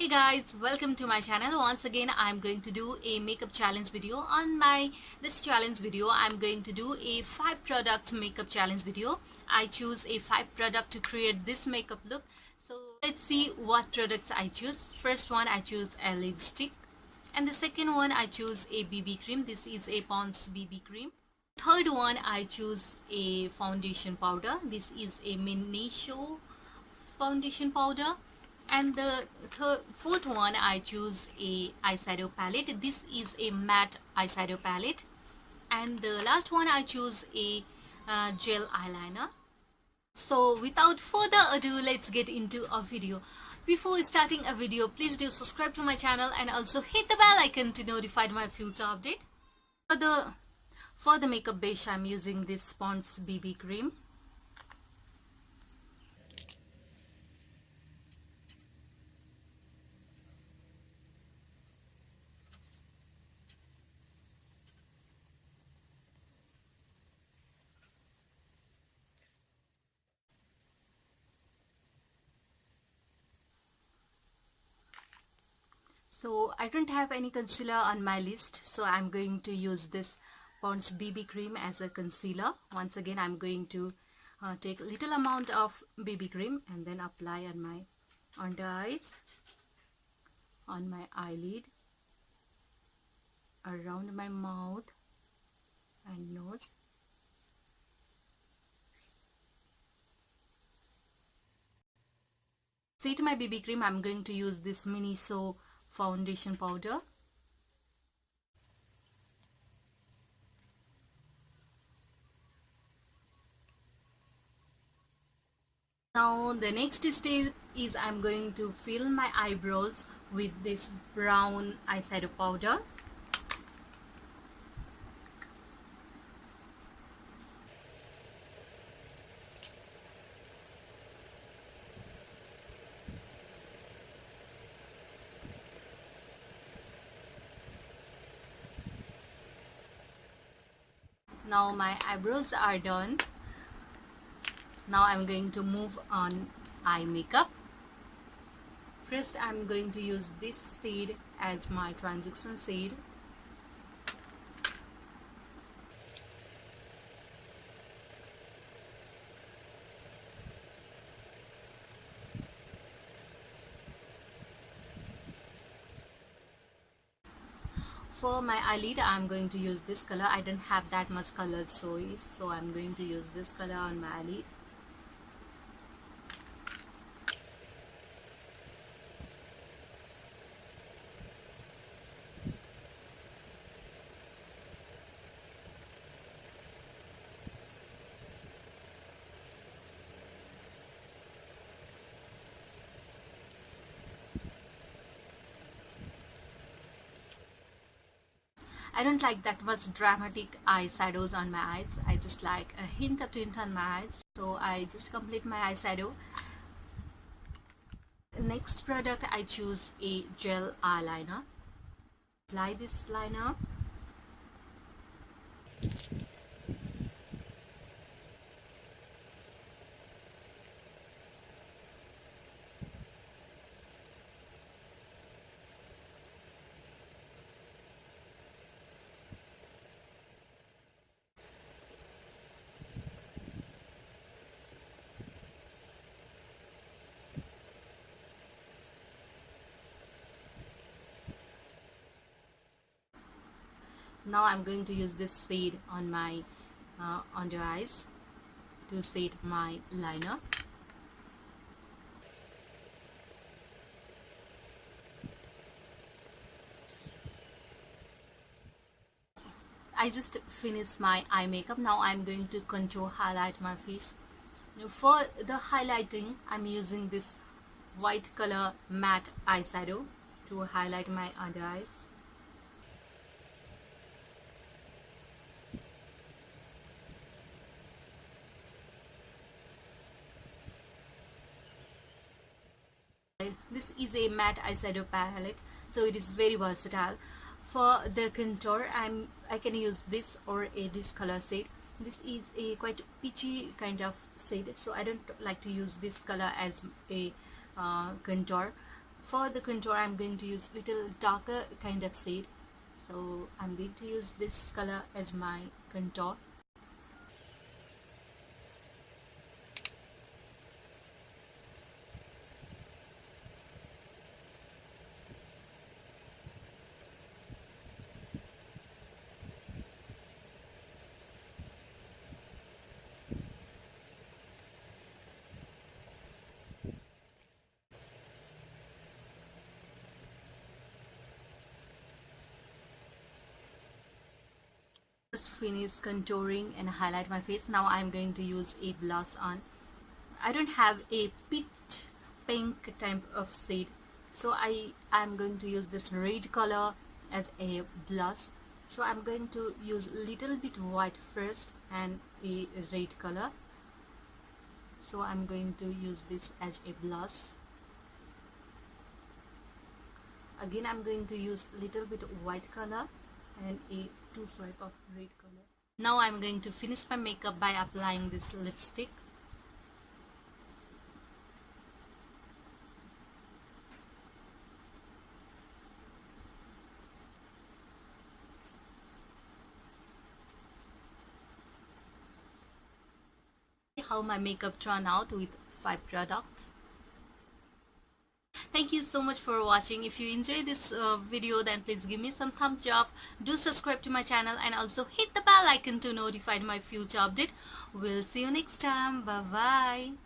Hey guys, welcome to my channel. Once again I'm going to do a makeup challenge video. On this challenge video I'm going to do a 5 products makeup challenge video. I choose a 5 product to create this makeup look. So let's see what products I choose. First one, I choose a lipstick, and the second one I choose a BB cream. This is a Pond's BB cream. Third one, I choose a foundation powder. This is a Miniso foundation powder. And the fourth one, I choose a eyeshadow palette. This is a matte eyeshadow palette. And the last one, I choose a gel eyeliner. So without further ado, let's get into a video. Before starting a video, please do subscribe to my channel and also hit the bell icon to notify my future update. For the makeup base, I'm using this Pond's BB cream. So I don't have any concealer on my list, so I'm going to use this Pond's BB cream as a concealer. Once again, I'm going to take a little amount of BB cream and then apply on my under eyes, on my eyelid, around my mouth and nose. Set my BB cream, I'm going to use this Miniso foundation powder. Now the next stage is I'm going to fill my eyebrows with this brown eyeshadow powder. Now my eyebrows are done. Now I'm going to move on eye makeup. First I'm going to use this shade as my transition shade. For my eyelid, I'm going to use this color. I don't have that much color, so I'm going to use this color on my eyelid. I don't like that much dramatic eyeshadows on my eyes. I just like a hint of tint on my eyes. So I just complete my eyeshadow. Next product, I choose a gel eyeliner. Apply this liner. Now I'm going to use this shade on my under eyes to set my liner. I just finished my eye makeup. Now I'm going to contour, highlight my face. Now for the highlighting, I'm using this white color matte eyeshadow to highlight my under eyes. This is a matte eyeshadow palette, so it is very versatile. For the contour, I can use this or this color shade. This is a quite peachy kind of shade, so I don't like to use this color as a contour. For the contour, I'm going to use little darker kind of shade. So I'm going to use this color as my contour. Just finished contouring and highlight my face. Now I'm going to use a blush on. I don't have a peach pink type of shade, so I'm going to use this red color as a blush. So I'm going to use little bit white first and a red color. So I'm going to use this as a blush. Again I'm going to use little bit white color and a 2 swipe of red color. Now I'm going to finish my makeup by applying this lipstick. How my makeup turned out with 5 products. Thank you so much for watching. If you enjoyed this video, then please give me some thumbs up. Do subscribe to my channel and also hit the bell icon to notify my future update. We'll see you next time. Bye bye.